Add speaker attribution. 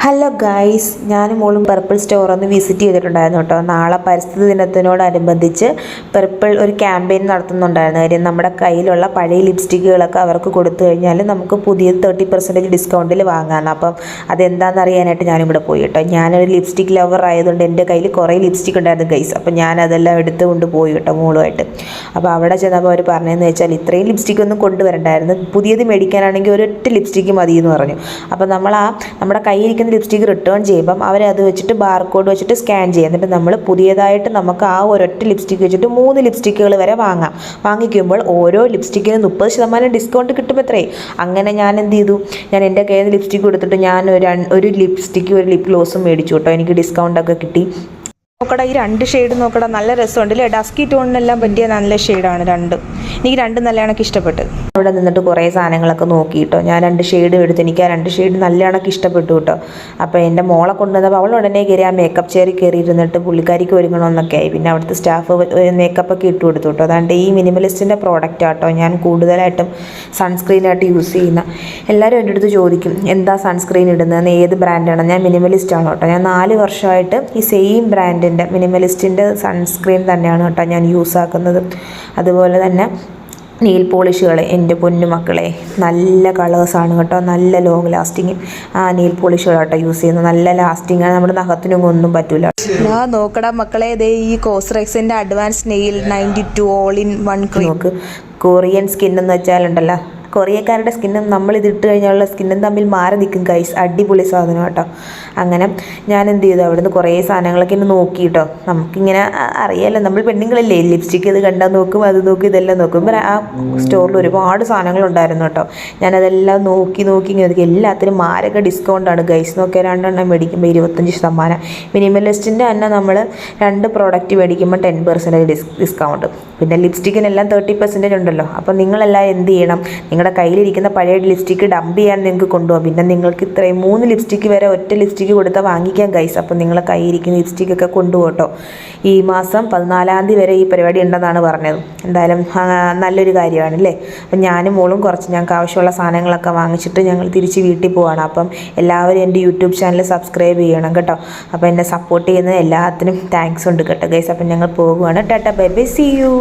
Speaker 1: Hello guys, ഞാനും മോളും purple store ഒന്ന് വിസിറ്റ് ചെയ്തിട്ടുണ്ടായിരുന്നു കേട്ടോ. നാളെ പരിസ്ഥിതി ദിനത്തിനോടനുബന്ധിച്ച് പർപ്പിൾ ഒരു ക്യാമ്പയിൻ നടത്തുന്നുണ്ടായിരുന്നു. കാര്യം നമ്മുടെ കയ്യിലുള്ള പഴയ ലിപ്സ്റ്റിക്കുകളൊക്കെ അവർക്ക് കൊടുത്തു കഴിഞ്ഞാൽ നമുക്ക് പുതിയ 30% ഡിസ്കൗണ്ടിൽ വാങ്ങാമെന്ന്. അപ്പം അതെന്താണെന്ന് അറിയാനായിട്ട് ഞാനിവിടെ പോയി കേട്ടോ. ഞാനൊരു ലിപ്സ്റ്റിക് ലവർ ആയതുകൊണ്ട് എൻ്റെ കയ്യിൽ കുറേ ലിപ്സ്റ്റിക് ഉണ്ടായിരുന്നു ഗൈസ്. അപ്പം ഞാനതെല്ലാം എടുത്തുകൊണ്ട് പോയി കേട്ടോ മോളുമായിട്ട്. അപ്പോൾ അവിടെ ചെന്നപ്പോൾ അവർ പറഞ്ഞതെന്ന് വെച്ചാൽ ഇത്രയും ലിപ്സ്റ്റിക് ഒന്നും കൊണ്ടുവരണ്ടായിരുന്നു, പുതിയത് മേടിക്കാനാണെങ്കിൽ ഒരൊറ്റ ലിപ്സ്റ്റിക്ക് മതി എന്ന് പറഞ്ഞു. അപ്പോൾ നമ്മുടെ കയ്യിരിക്കുന്ന ലിപ്സ്റ്റിക് റിട്ടേൺ ചെയ്യുമ്പം അവരത് വെച്ചിട്ട് ബാർകോഡ് വെച്ചിട്ട് സ്കാൻ ചെയ്യും. എന്നിട്ട് നമ്മൾ പുതിയതായിട്ട് നമുക്ക് ആ ഒരൊറ്റ ലിപ്സ്റ്റിക്ക് വെച്ചിട്ട് 3 ലിപ്സ്റ്റിക്കുകൾ വരെ വാങ്ങിക്കുമ്പോൾ ഓരോ ലിപ്സ്റ്റിക്കിന് 30% ഡിസ്കൗണ്ട് കിട്ടുമത്രേ. അങ്ങനെ ഞാൻ എന്ത് ചെയ്തു, ഞാൻ എൻ്റെ കയ്യിൽ നിന്ന് ലിപ്സ്റ്റിക്ക് കൊടുത്തിട്ട് ഞാൻ ഒരു ലിപ്സ്റ്റിക്ക് ഒരു ലിപ് ഗ്ലോസും മേടിച്ചു കേട്ടോ. എനിക്ക് ഡിസ്കൗണ്ടൊക്കെ കിട്ടി. നോക്കടാ, ഈ 2 ഷെയ്ഡ് നോക്കടാ, നല്ല രസമുണ്ടല്ലേ. ഡസ്കി ടോണിനെല്ലാം പറ്റിയ നല്ല ഷെയ്ഡാണ് രണ്ടും. എനിക്ക് രണ്ടും നല്ല കണക്ക് ഇഷ്ടപ്പെട്ടു. അവിടെ നിന്നിട്ട് കുറേ സാധനങ്ങളൊക്കെ നോക്കി കേട്ടോ. ഞാൻ 2 ഷെയ്ഡ് എടുത്ത് എനിക്ക് ആ 2 ഷെയ്ഡ് നല്ല കണക്ക് ഇഷ്ടപ്പെട്ടു കേട്ടോ. അപ്പോൾ എൻ്റെ മോളെ കൊണ്ടുവന്നപ്പോൾ അവൾ ഉടനെ കയറി ആ മേക്കപ്പ് ചെയറിൽ കയറി ഇരുന്നിട്ട് പുള്ളിക്കാരിക്ക് ഒരുങ്ങണമെന്നൊക്കെ ആയി. പിന്നെ അവിടുത്തെ സ്റ്റാഫ് മേക്കപ്പൊക്കെ ഇട്ട് കൊടുത്തു കേട്ടോ. അതാണ്ട് ഈ മിനിമലിസ്റ്റിൻ്റെ പ്രോഡക്റ്റ് ആട്ടോ ഞാൻ കൂടുതലായിട്ടും സൺസ്ക്രീനായിട്ട് യൂസ് ചെയ്യുന്ന. എല്ലാവരും എൻ്റെ അടുത്ത് ചോദിക്കും എന്താ സൺസ്ക്രീൻ ഇടുന്നതെന്ന്, ഏത് ബ്രാൻഡാണ്. ഞാൻ മിനിമലിസ്റ്റ് ആണ് കേട്ടോ. ഞാൻ 4 വർഷമായിട്ട് ഈ സെയിം ബ്രാൻഡിൻ്റെ മിനിമലിസ്റ്റിൻ്റെ സൺസ്ക്രീൻ തന്നെയാണ് കേട്ടോ ഞാൻ യൂസ് ആക്കുന്നത്. അതുപോലെ തന്നെ നെയിൽ പോളിഷുകൾ എൻ്റെ പൊന്നു മക്കളെ നല്ല കളേഴ്സാണ് കേട്ടോ, നല്ല ലോങ് ലാസ്റ്റിങ് ആ നെയിൽ പോളിഷുകൾ കേട്ടോ യൂസ് ചെയ്യുന്നത്. നല്ല ലാസ്റ്റിങ് ആണ്, നമ്മുടെ നഖത്തിനൊന്നും ഒന്നും പറ്റില്ല. ഞാൻ നോക്കടാ മക്കളെ, ഇതേ ഈ കോസ്റെക്സിൻ്റെ advanced snail 92 all in 1 cream. നോക്ക്, കൊറിയൻ സ്കിൻ എന്ന് വെച്ചാലുണ്ടല്ലോ, കൊറിയക്കാരുടെ സ്കിന്നും നമ്മളിത് ഇട്ട് കഴിഞ്ഞുള്ള സ്കിന്നും തമ്മിൽ മാറി നിൽക്കും ഗൈസ്. അടിപൊളി സാധനം കേട്ടോ. അങ്ങനെ ഞാൻ എന്ത് ചെയ്തു, അവിടെ നിന്ന് കുറേ സാധനങ്ങളൊക്കെ ഇന്ന് നോക്കി കേട്ടോ. നമുക്കിങ്ങനെ അറിയാമല്ലോ, നമ്മൾ പെണ്ണുങ്ങളല്ലേ, ലിപ്സ്റ്റിക്ക് ഇത് കണ്ടാൽ നോക്കും, അത് നോക്കും, ഇതെല്ലാം നോക്കും. ആ സ്റ്റോറിൽ ഒരുപാട് സാധനങ്ങളുണ്ടായിരുന്നു കേട്ടോ. ഞാനതെല്ലാം നോക്കി ഇങ്ങനെ എല്ലാത്തിനും മാരക ഡിസ്കൗണ്ടാണ് ഗൈസ്. നോക്കിയാൽ 2 എണ്ണം മേടിക്കുമ്പോൾ 25%. മിനിമലിസ്റ്റിൻ്റെ തന്നെ നമ്മൾ 2 പ്രോഡക്റ്റ് മേടിക്കുമ്പോൾ 10% ഡിസ്കൗണ്ട്. പിന്നെ ലിപ്സ്റ്റിക്കിനെല്ലാം 30% ഉണ്ടല്ലോ. അപ്പോൾ നിങ്ങളെല്ലാം എന്ത് ചെയ്യണം, നിങ്ങളുടെ കയ്യിലിരിക്കുന്ന പഴയ ലിപ്സ്റ്റിക്ക് ഡംപ് ചെയ്യാൻ നിങ്ങൾക്ക് കൊണ്ടുപോകാം. പിന്നെ നിങ്ങൾക്ക് ഇത്രയും 3 ലിപ്സ്റ്റിക്ക് വരെ ഒറ്റ ലിപ്സ്റ്റിക്ക് കൊടുത്താൽ വാങ്ങിക്കാൻ ഗൈസ്. അപ്പോൾ നിങ്ങളെ കയ്യിലിരിക്കുന്ന ലിപ്സ്റ്റിക്കൊക്കെ കൊണ്ടുപോകട്ടോ. ഈ മാസം 14-ാം തീയതി വരെ ഈ പരിപാടി ഉണ്ടെന്നാണ് പറഞ്ഞത്. എന്തായാലും നല്ലൊരു കാര്യമാണല്ലേ. അപ്പം ഞാനും മോളും കുറച്ച് ഞങ്ങൾക്ക് ആവശ്യമുള്ള സാധനങ്ങളൊക്കെ വാങ്ങിച്ചിട്ട് ഞങ്ങൾ തിരിച്ച് വീട്ടിൽ പോവാണ്. അപ്പം എല്ലാവരും എൻ്റെ യൂട്യൂബ് ചാനൽ സബ്സ്ക്രൈബ് ചെയ്യണം കേട്ടോ. അപ്പോൾ എന്നെ സപ്പോർട്ട് ചെയ്യുന്ന എല്ലാത്തിനും താങ്ക്സ് ഉണ്ട് കേട്ടോ ഗൈസ്. അപ്പം ഞങ്ങൾ പോകുവാണ്. Tata bye bye, see U.